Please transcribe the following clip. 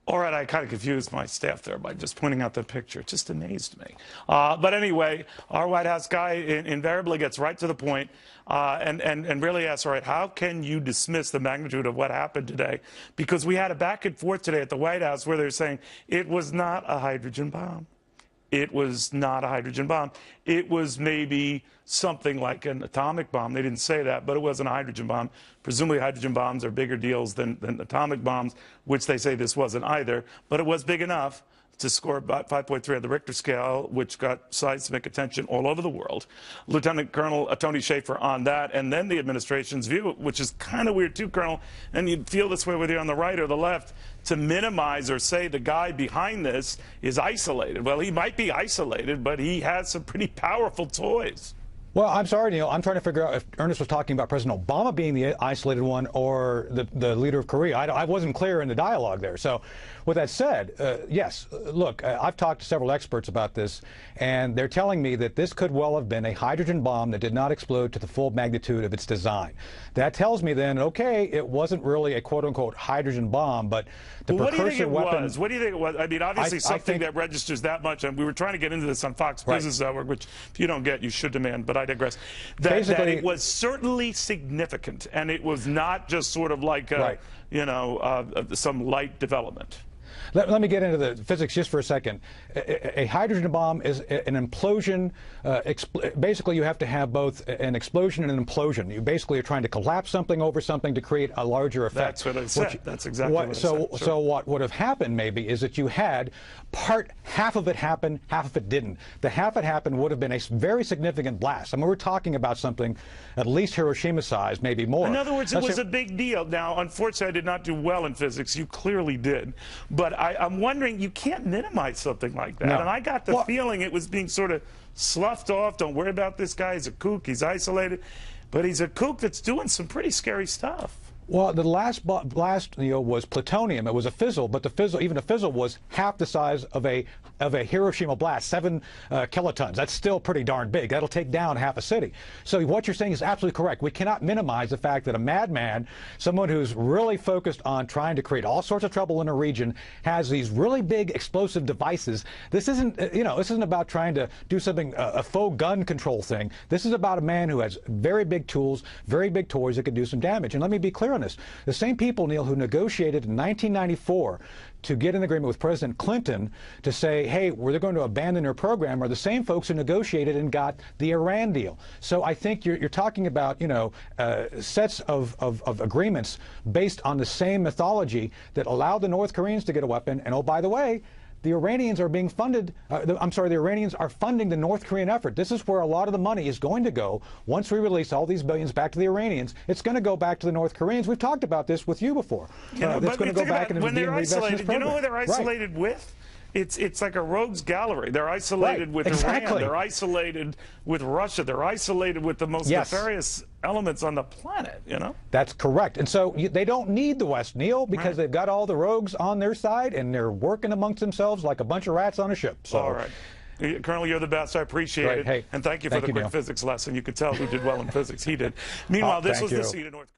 All right, I kind of confused my staff there by just pointing out the picture. It just amazed me. But anyway, our White House guy invariably gets right to the point and really asks, all right, how can you dismiss the magnitude of what happened today? Because we had a back and forth today at the White House where they're saying it was not a hydrogen bomb. It was not a hydrogen bomb. It was maybe something like an atomic bomb. They didn't say that, but it wasn't a hydrogen bomb. Presumably hydrogen bombs are bigger deals than atomic bombs, which they say this wasn't either. But it was big enough to score about 5.3 on the Richter scale, which got seismic attention all over the world. Lieutenant Colonel Tony Shaffer on that, and then the administration's view, which is kind of weird too, Colonel, and you'd feel this way whether you're on the right or the left, to minimize or say the guy behind this is isolated. Well, he might be isolated, but he has some pretty powerful toys. Well, I'm sorry, Neil. I'm trying to figure out if Ernest was talking about President Obama being the isolated one or the leader of Korea. I wasn't clear in the dialogue there. So with that said, yes, look, I've talked to several experts about this, and they're telling me that this could well have been a hydrogen bomb that did not explode to the full magnitude of its design. That tells me then, okay, it wasn't really a quote-unquote hydrogen bomb, but the precursor weapon. What do you think it was? I mean, obviously something that registers that much, and we were trying to get into this on Fox Business Network, which if you don't get, you should demand, but I digress. That it was certainly significant, and it was not just sort of like, you know, some light development. Let me get into the physics just for a second. A hydrogen bomb is an implosion. Basically, you have to have both an explosion and an implosion. You basically are trying to collapse something over something to create a larger effect. That's what I said. That's exactly what I said. Sure. So what would have happened maybe is that you had half of it happen, half of it didn't. The half it happened would have been a very significant blast. I mean, we're talking about something at least Hiroshima-sized, maybe more. In other words, it was a big deal. Now, unfortunately, I did not do well in physics. You clearly did. But I'm wondering, you can't minimize something like that. No. And I got the feeling it was being sort of sloughed off. Don't worry about this guy. He's a kook. He's isolated. But he's a kook that's doing some pretty scary stuff. Well, the last blast, was plutonium. It was a fizzle, but the fizzle, even a fizzle, was half the size of a Hiroshima blast, 7 kilotons. That's still pretty darn big. That'll take down half a city. So what you're saying is absolutely correct. We cannot minimize the fact that a madman, someone who's really focused on trying to create all sorts of trouble in a region, has these really big explosive devices. This isn't, this isn't about trying to do something, a faux gun control thing. This is about a man who has very big tools, very big toys that can do some damage. And let me be clear on this. The same people, Neil, who negotiated in 1994 to get an agreement with President Clinton to say, hey, we're going to abandon their program, are the same folks who negotiated and got the Iran deal. So I think you're talking about, sets of agreements based on the same mythology that allowed the North Koreans to get a weapon. And oh, by the way, the Iranians are being funded, the Iranians are funding the North Korean effort. This is where a lot of the money is going to go. Once we release all these billions back to the Iranians, it's going to go back to the North Koreans. We've talked about this with you before. It's going to go back and when they're isolated, you know who they're isolated with? It's like a rogues gallery. They're isolated with Iran. They're isolated with Russia. They're isolated with the most nefarious elements on the planet, That's correct. And so they don't need the West, Neil, because they've got all the rogues on their side, and they're working amongst themselves like a bunch of rats on a ship. So. All right. Colonel, you're the best. I appreciate it. Hey, and thank you for the quick physics lesson. You could tell who did well in physics. He did. Meanwhile, this was the seat of North Korea.